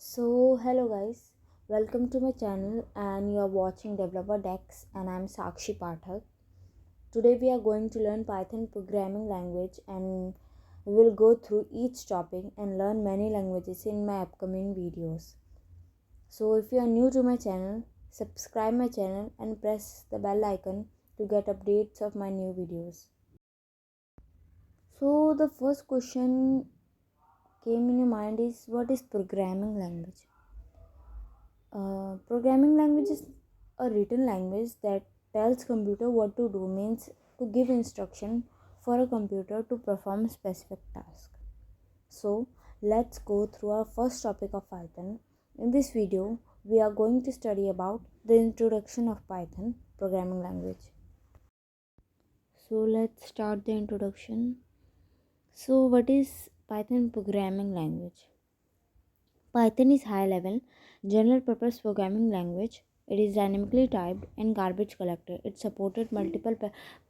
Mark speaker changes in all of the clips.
Speaker 1: Hello guys, welcome to my channel and you are watching Developer Decks and I'm Sakshi Pathak. Today we are going to learn Python programming language and we will go through each topic and learn many languages in my upcoming videos. So if you are new to my channel, subscribe my channel and press the bell icon to get updates of my new videos. So the first question came in your mind is, what is programming language? Programming language is a written language that tells computer what to do, means to give instruction for a computer to perform specific task. So let's go through our first topic of Python. In this video, we are going to study about the introduction of Python programming language. So let's start the introduction. So what is Python programming language? Python is high-level, general-purpose programming language. It is dynamically typed and garbage collector. It supported multiple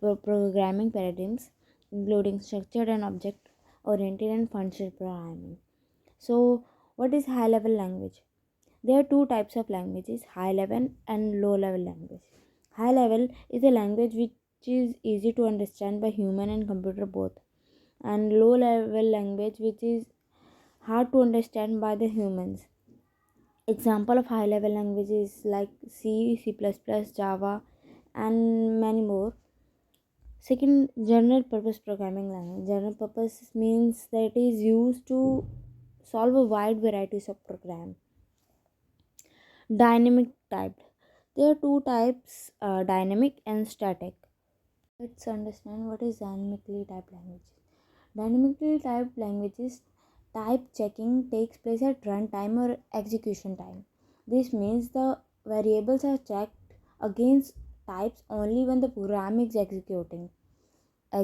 Speaker 1: programming paradigms, including structured and object-oriented and functional programming. So, what is high-level language? There are two types of languages: high-level and low-level language. High-level is a language which is easy to understand by human and computer both, and low-level language which is hard to understand by the humans. Example of high level languages like C, C++, Java, and many more. Second, general purpose programming language. General purpose means that it is used to solve a wide varieties of program. Dynamic type. There are two types, dynamic and static. Let's understand what is dynamically typed languages. Dynamically typed languages, type checking takes place at runtime or execution time. This means the variables are checked against types only when the program is executing.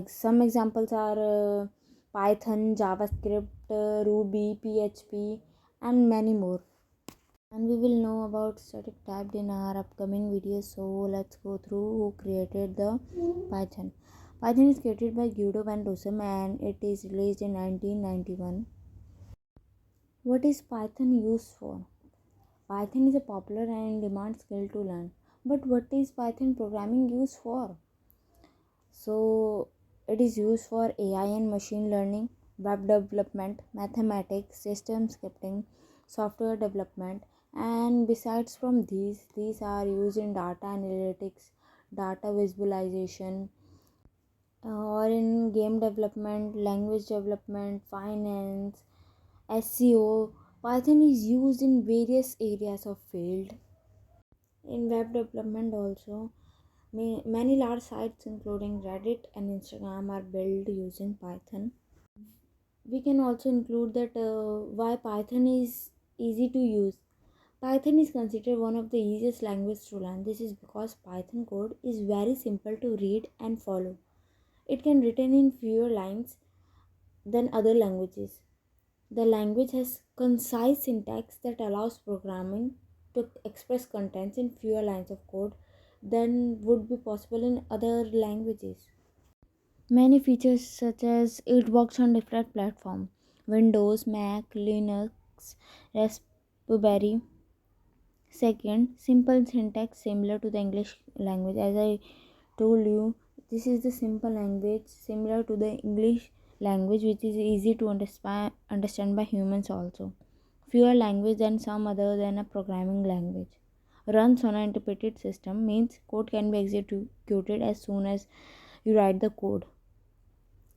Speaker 1: Some examples are Python, JavaScript, Ruby, PHP, and many more. And we will know about static typed in our upcoming videos. So let's go through who created the Python. Python is created by Guido van Rossum and it is released in 1991. What is Python used for? Python is a popular and in-demand skill to learn. But what is Python programming used for? So it is used for AI and machine learning, web development, mathematics, system scripting, software development, and besides from these are used in data analytics, data visualization, or in game development, language development, finance, SEO. Python is used in various areas of field. In web development also, many large sites including Reddit and Instagram are built using Python. We can also include that why Python is easy to use. Python is considered one of the easiest languages to learn. This is because Python code is very simple to read and follow. It can written in fewer lines than other languages. The language has concise syntax that allows programming to express contents in fewer lines of code than would be possible in other languages. Many features such as it works on different platforms: Windows, Mac, Linux, Raspberry. Second, simple syntax similar to the English language. As I told you, this is the simple language similar to the English language, which is easy to understand by humans also. Fewer language than some other than a programming language. Runs on an interpreted system means code can be executed as soon as you write the code.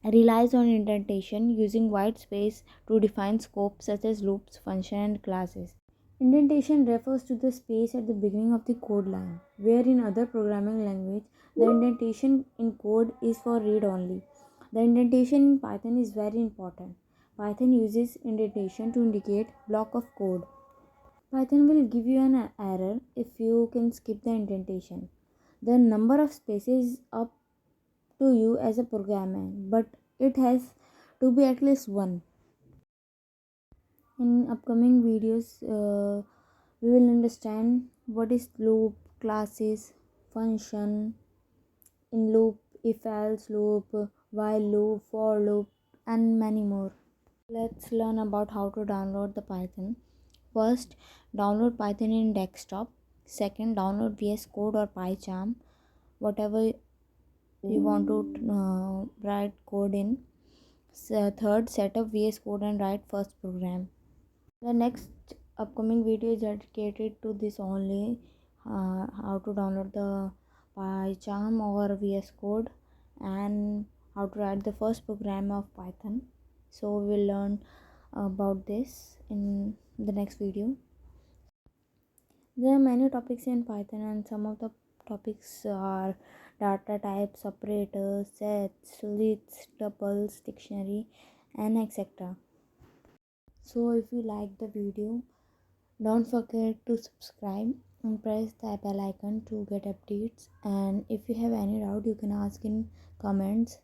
Speaker 1: Relies on indentation using white space to define scope such as loops, function, and classes. Indentation refers to the space at the beginning of the code line, where in other programming language the indentation in code is for read only. The indentation in Python is very important. Python uses indentation to indicate block of code. Python will give you an error if you can skip the indentation. The number of spaces up to you as a programmer, but it has to be at least one. In upcoming videos, we will understand what is loop, classes, function, in loop, if else loop, while loop, for loop, and many more. Let's learn about how to download the Python. First, download Python in desktop. Second, download VS Code or PyCharm, whatever you want to write code in. Third, set up VS Code and write first program. The next upcoming video is dedicated to this only, how to download the PyCharm or VS Code and how to write the first program of Python. So we'll learn about this in the next video. There are many topics in Python, and some of the topics are data types, operators, sets, lists, tuples, dictionary, and etc. So if you like the video, don't forget to subscribe and press the bell icon to get updates. And if you have any doubt, you can ask in comments.